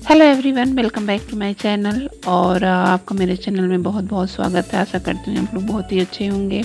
Hello everyone, welcome back to my channel. और आपका मेरे चैनल में बहुत बहुत स्वागत है। आशा करती हूँ आप लोग बहुत ही अच्छे होंगे।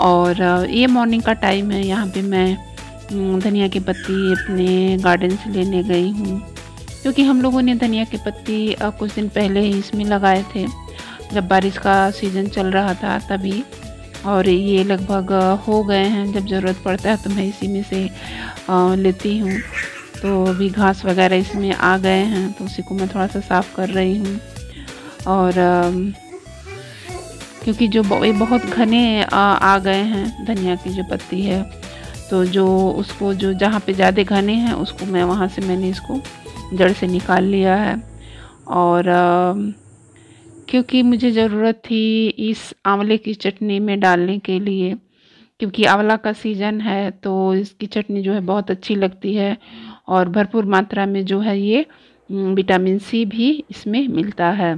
और ये मॉर्निंग का टाइम है। यहाँ पे मैं धनिया की पत्ती अपने गार्डन से लेने गई हूँ, क्योंकि हम लोगों ने धनिया की पत्ती कुछ दिन पहले ही इसमें लगाए थे, जब बारिश का सीज़न चल रहा था तभी। और ये लगभग हो गए हैं। जब ज़रूरत पड़ता है तो मैं इसी में से लेती हूँ। तो अभी घास वगैरह इसमें आ गए हैं, तो उसी को मैं थोड़ा सा साफ़ कर रही हूँ। और क्योंकि जो ये बहुत घने आ गए हैं धनिया की जो पत्ती है, तो जो उसको जो जहाँ पे ज़्यादा घने हैं उसको मैं वहाँ से मैंने इसको जड़ से निकाल लिया है। और क्योंकि मुझे ज़रूरत थी इस आंवले की चटनी में डालने के लिए, क्योंकि आंवला का सीज़न है तो इसकी चटनी जो है बहुत अच्छी लगती है। और भरपूर मात्रा में जो है ये विटामिन सी भी इसमें मिलता है।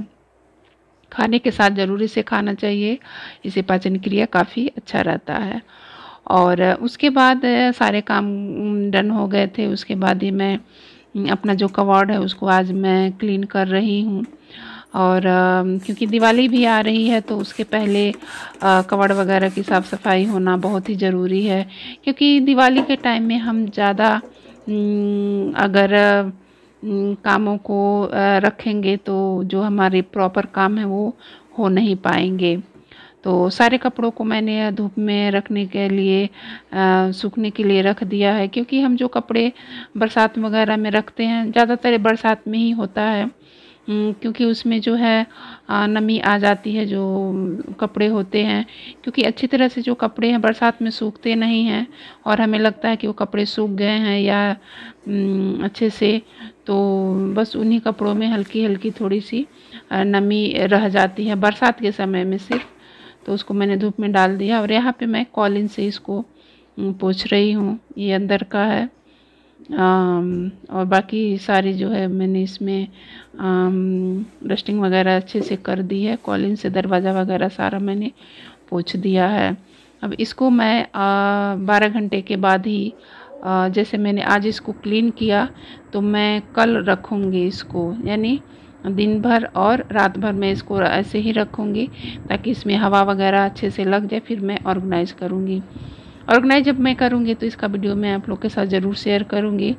खाने के साथ ज़रूर इसे खाना चाहिए, इसे पाचन क्रिया काफ़ी अच्छा रहता है। और उसके बाद सारे काम डन हो गए थे। उसके बाद ही मैं अपना जो कवर्ड है उसको आज मैं क्लीन कर रही हूँ। और क्योंकि दिवाली भी आ रही है तो उसके पहले कवर्ड वगैरह की साफ़ सफाई होना बहुत ही ज़रूरी है। क्योंकि दिवाली के टाइम में हम ज़्यादा अगर कामों को रखेंगे तो जो हमारे प्रॉपर काम है वो हो नहीं पाएंगे। तो सारे कपड़ों को मैंने धूप में रखने के लिए सूखने के लिए रख दिया है, क्योंकि हम जो कपड़े बरसात वगैरह में रखते हैं ज़्यादातर बरसात में ही होता है। क्योंकि उसमें जो है नमी आ जाती है जो कपड़े होते हैं, क्योंकि अच्छी तरह से जो कपड़े हैं बरसात में सूखते नहीं हैं और हमें लगता है कि वो कपड़े सूख गए हैं या अच्छे से, तो बस उन्हीं कपड़ों में हल्की हल्की थोड़ी सी नमी रह जाती है बरसात के समय में सिर्फ। तो उसको मैंने धूप में डाल दिया और यहाँ पे मैं कॉलिन से इसको पोंछ रही हूँ। ये अंदर का है। और बाकी सारी जो है मैंने इसमें डस्टिंग वगैरह अच्छे से कर दी है। कॉलिन से दरवाज़ा वगैरह सारा मैंने पोंछ दिया है। अब इसको मैं 12 घंटे के बाद ही जैसे मैंने आज इसको क्लीन किया तो मैं कल रखूँगी इसको, यानी दिन भर और रात भर मैं इसको ऐसे ही रखूँगी ताकि इसमें हवा वगैरह अच्छे से लग जाए। फिर मैं ऑर्गेनाइज़ करूँगी। ऑर्गेनाइज जब मैं करूँगी तो इसका वीडियो मैं आप लोग के साथ ज़रूर शेयर करूँगी,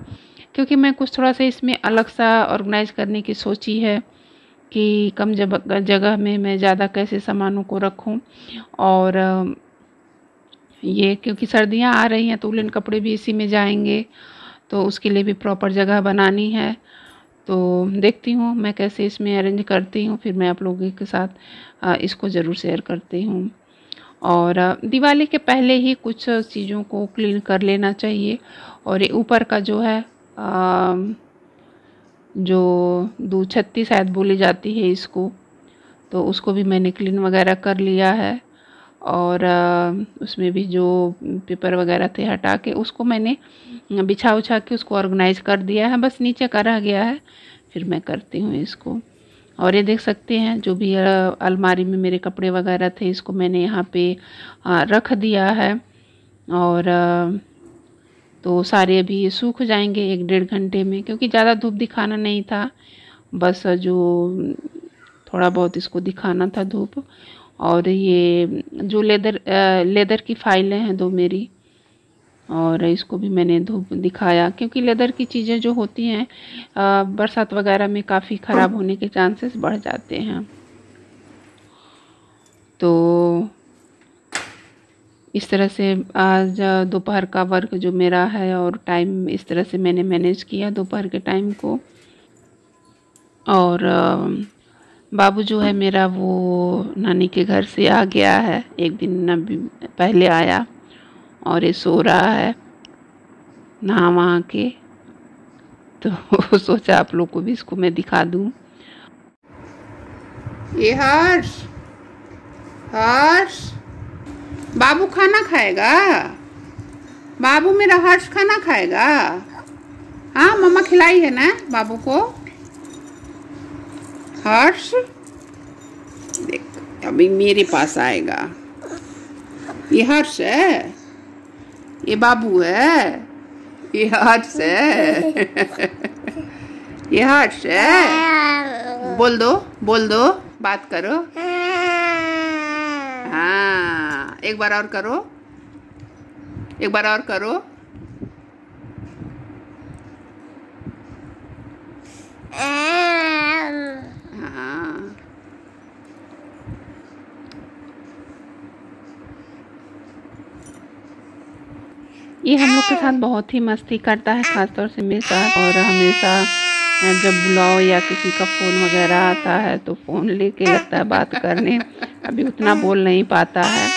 क्योंकि मैं कुछ थोड़ा सा इसमें अलग सा ऑर्गेनाइज करने की सोची है कि कम जगह में मैं ज़्यादा कैसे सामानों को रखूं। और ये क्योंकि सर्दियां आ रही हैं तो उलन कपड़े भी इसी में जाएंगे, तो उसके लिए भी प्रॉपर जगह बनानी है। तो देखती हूँ मैं कैसे इसमें अरेंज करती हूँ, फिर मैं आप लोगों के साथ इसको ज़रूर शेयर करती हूँ। और दिवाली के पहले ही कुछ चीज़ों को क्लीन कर लेना चाहिए। और ये ऊपर का जो है जो दूछत्ती शायद बोली जाती है इसको, तो उसको भी मैंने क्लीन वगैरह कर लिया है। और उसमें भी जो पेपर वगैरह थे हटा के उसको मैंने बिछा उछा के उसको ऑर्गेनाइज कर दिया है। बस नीचे का रह गया है, फिर मैं करती हूँ इसको। और ये देख सकते हैं जो भी अलमारी में मेरे कपड़े वगैरह थे इसको मैंने यहाँ पे रख दिया है। और तो सारे अभी ये सूख जाएंगे 1-1.5 घंटे में, क्योंकि ज़्यादा धूप दिखाना नहीं था, बस जो थोड़ा बहुत इसको दिखाना था धूप। और ये जो लेदर की फाइलें हैं 2 मेरी, और इसको भी मैंने धूप दिखाया, क्योंकि लेदर की चीज़ें जो होती हैं बरसात वगैरह में काफ़ी ख़राब होने के चांसेस बढ़ जाते हैं। तो इस तरह से आज दोपहर का वर्क जो मेरा है और टाइम इस तरह से मैंने मैनेज किया दोपहर के टाइम को। और बाबू जो है मेरा वो नानी के घर से आ गया है, एक दिन पहले आया और ये सो रहा है नहा वहाँ के। तो सोचा आप लोग को भी इसको मैं दिखा दूँ। ये हर्ष हर्ष बाबू खाना खाएगा। बाबू मेरा हर्ष खाना खाएगा। हाँ, मम्मा खिलाई है ना बाबू को। हर्ष देख अभी मेरे पास आएगा। ये हर्ष है, ये बाबू है, ये हर्ष है। ये हर्ष है। बोल दो, बात करो। हाँ, एक बार और करो। हाँ, ये हम लोग के साथ बहुत ही मस्ती करता है, खासतौर से मेरे साथ। और हमेशा जब बुलाओ या किसी का फ़ोन वगैरह आता है तो फ़ोन लेके लगता है बात करने। अभी उतना बोल नहीं पाता है,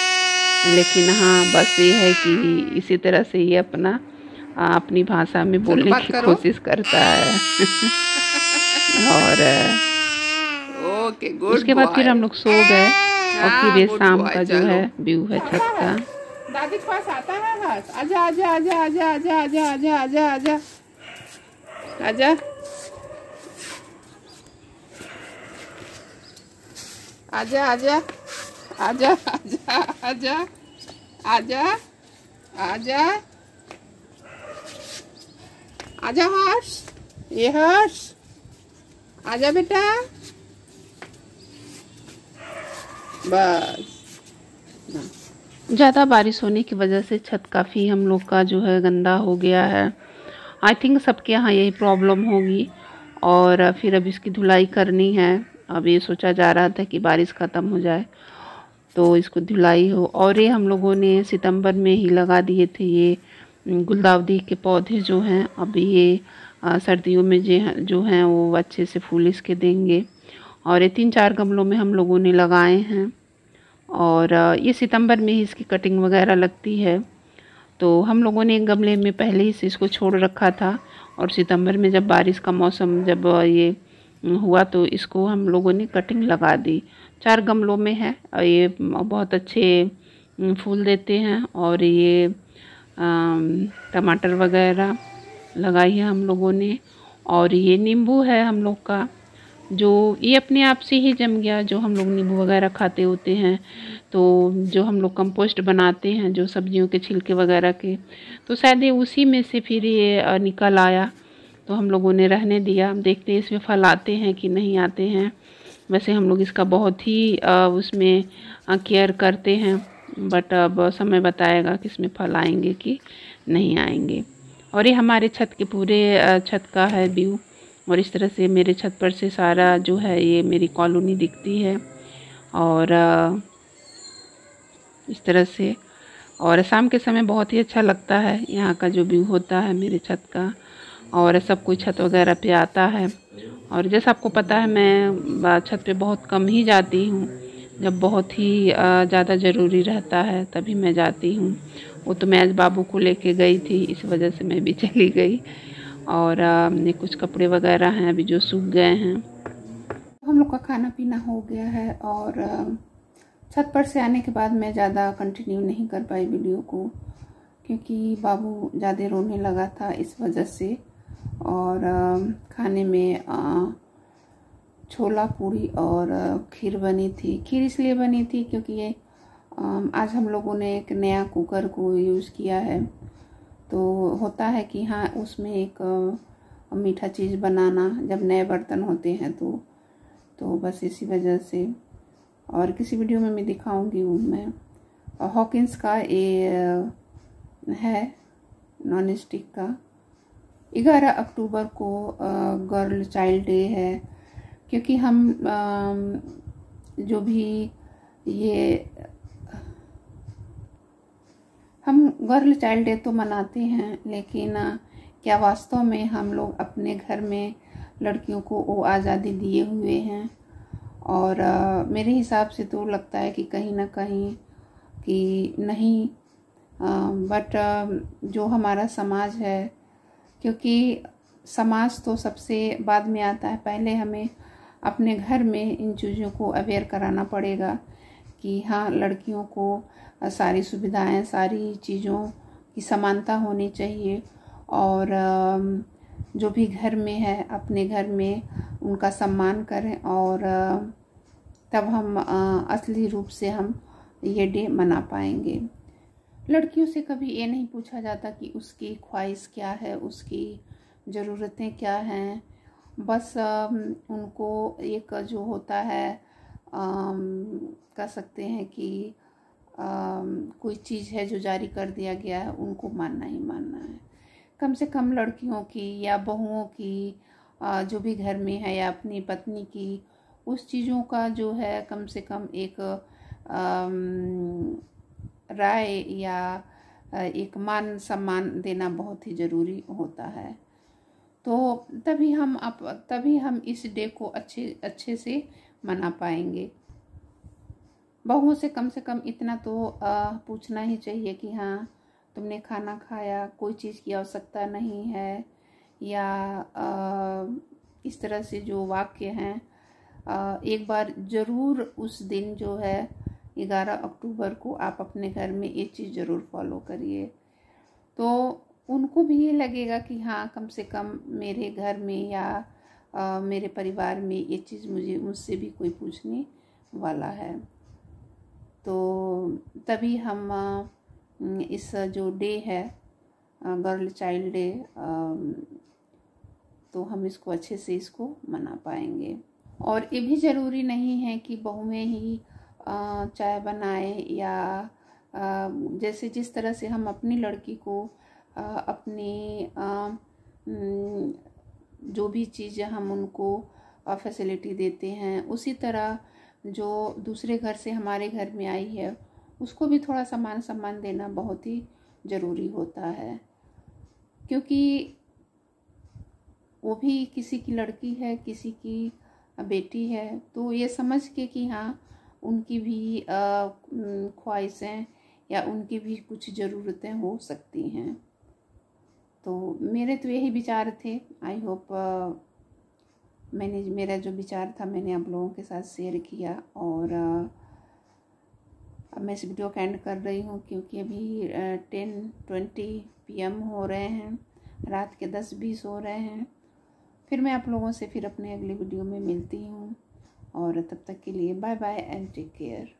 लेकिन हाँ बस ये है कि इसी तरह से ये अपनी भाषा में बोलने की कोशिश करता है। और ओके, गुड। उसके बाद फिर हम लोग सो गए। और फिर ये शाम का जो है व्यू है छत का। दादी के पास आता है हर्ष। आजा आजा आजा आजा आजा आजा आजा आजा आजा आजा आजा आजा आजा आजा आजा आजा आजा हर्ष, ये हर्ष आजा बेटा। बस ज़्यादा बारिश होने की वजह से छत काफ़ी हम लोग का जो है गंदा हो गया है। आई थिंक सबके यहाँ यही प्रॉब्लम होगी। और फिर अब इसकी धुलाई करनी है। अब ये सोचा जा रहा था कि बारिश ख़त्म हो जाए तो इसको धुलाई हो। और ये हम लोगों ने सितंबर में ही लगा दिए थे ये गुलदाउदी के पौधे जो हैं। अब ये सर्दियों में जो हैं वो अच्छे से फूल इसके देंगे। और ये 3-4 गमलों में हम लोगों ने लगाए हैं। और ये सितंबर में ही इसकी कटिंग वगैरह लगती है। तो हम लोगों ने एक गमले में पहले ही से इसको छोड़ रखा था। और सितंबर में जब बारिश का मौसम जब ये हुआ तो इसको हम लोगों ने कटिंग लगा दी। 4 गमलों में है। ये बहुत अच्छे फूल देते हैं। और ये टमाटर वगैरह लगाई है हम लोगों ने। और ये नींबू है हम लोग का, जो ये अपने आप से ही जम गया। जो हम लोग नींबू वगैरह खाते होते हैं, तो जो हम लोग कंपोस्ट बनाते हैं जो सब्जियों के छिलके वगैरह के, तो शायद ये उसी में से फिर ये निकल आया। तो हम लोगों ने रहने दिया। देखते हैं इसमें फल आते हैं कि नहीं आते हैं। वैसे हम लोग इसका बहुत ही उसमें केयर करते हैं, बट अब समय बताएगा कि इसमें फल आएंगे कि नहीं आएंगे। और ये हमारे छत के पूरे छत का है व्यू। और इस तरह से मेरे छत पर से सारा जो है ये मेरी कॉलोनी दिखती है। और इस तरह से और शाम के समय बहुत ही अच्छा लगता है यहाँ का जो व्यू होता है मेरे छत का। और सब कुछ छत वगैरह पे आता है। और जैसा आपको पता है मैं छत पे बहुत कम ही जाती हूँ। जब बहुत ही ज़्यादा ज़रूरी रहता है तभी मैं जाती हूँ। वो तो मैं आज बाबू को लेके गई थी, इस वजह से मैं भी चली गई। और ये कुछ कपड़े वगैरह हैं अभी जो सूख गए हैं। हम लोग का खाना पीना हो गया है। और छत पर से आने के बाद मैं ज़्यादा कंटिन्यू नहीं कर पाई वीडियो को, क्योंकि बाबू ज़्यादा रोने लगा था इस वजह से। और खाने में छोला पूरी और खीर बनी थी। खीर इसलिए बनी थी क्योंकि ये आज हम लोगों ने एक नया कुकर को यूज़ किया है। तो होता है कि हाँ उसमें एक मीठा चीज़ बनाना जब नए बर्तन होते हैं तो बस इसी वजह से। और किसी वीडियो में मैं दिखाऊंगी मैं हॉकिंस का ये है नॉन स्टिक का। 11 अक्टूबर को गर्ल चाइल्ड डे है, क्योंकि हम जो भी ये हम गर्ल चाइल्ड डे तो मनाते हैं, लेकिन क्या वास्तव में हम लोग अपने घर में लड़कियों को वो आज़ादी दिए हुए हैं? और मेरे हिसाब से तो लगता है कि कहीं ना कहीं कि नहीं। बट जो हमारा समाज है, क्योंकि समाज तो सबसे बाद में आता है, पहले हमें अपने घर में इन चीज़ों को अवेयर कराना पड़ेगा कि हाँ लड़कियों को सारी सुविधाएं, सारी चीज़ों की समानता होनी चाहिए। और जो भी घर में है अपने घर में उनका सम्मान करें। और तब हम असली रूप से हम ये डे मना पाएंगे। लड़कियों से कभी ये नहीं पूछा जाता कि उसकी ख्वाहिश क्या है, उसकी ज़रूरतें क्या हैं, बस उनको एक जो होता है कह सकते हैं कि कोई चीज़ है जो जारी कर दिया गया है, उनको मानना ही मानना है। कम से कम लड़कियों की या बहुओं की जो भी घर में है या अपनी पत्नी की, उस चीज़ों का जो है कम से कम एक राय या एक मान सम्मान देना बहुत ही ज़रूरी होता है। तो तभी हम इस डे को अच्छे से मना पाएंगे। बहुओं से कम इतना तो पूछना ही चाहिए कि हाँ तुमने खाना खाया, कोई चीज़ की आवश्यकता नहीं है, या इस तरह से जो वाक्य हैं एक बार ज़रूर उस दिन जो है 11 अक्टूबर को आप अपने घर में ये चीज़ ज़रूर फॉलो करिए। तो उनको भी ये लगेगा कि हाँ कम से कम मेरे घर में या मेरे परिवार में ये चीज़ मुझसे भी कोई पूछने वाला है। तो तभी हम इस जो डे है गर्ल चाइल्ड डे, तो हम इसको अच्छे से इसको मना पाएंगे। और ये भी ज़रूरी नहीं है कि बहुएं ही चाय बनाए, या जैसे जिस तरह से हम अपनी लड़की को अपनी जो भी चीज़ हम उनको फैसिलिटी देते हैं, उसी तरह जो दूसरे घर से हमारे घर में आई है उसको भी थोड़ा सा मान सम्मान देना बहुत ही ज़रूरी होता है, क्योंकि वो भी किसी की लड़की है, किसी की बेटी है। तो ये समझ के कि हाँ उनकी भी ख्वाहिशें या उनकी भी कुछ ज़रूरतें हो सकती हैं। तो मेरे तो यही विचार थे। आई होप मेरा जो विचार था मैंने आप लोगों के साथ शेयर किया। और अब मैं इस वीडियो को एंड कर रही हूँ, क्योंकि अभी 10:20 PM हो रहे हैं, रात के 10:20 हो रहे हैं। फिर मैं आप लोगों से फिर अपने अगले वीडियो में मिलती हूँ, और तब तक के लिए bye bye and take care.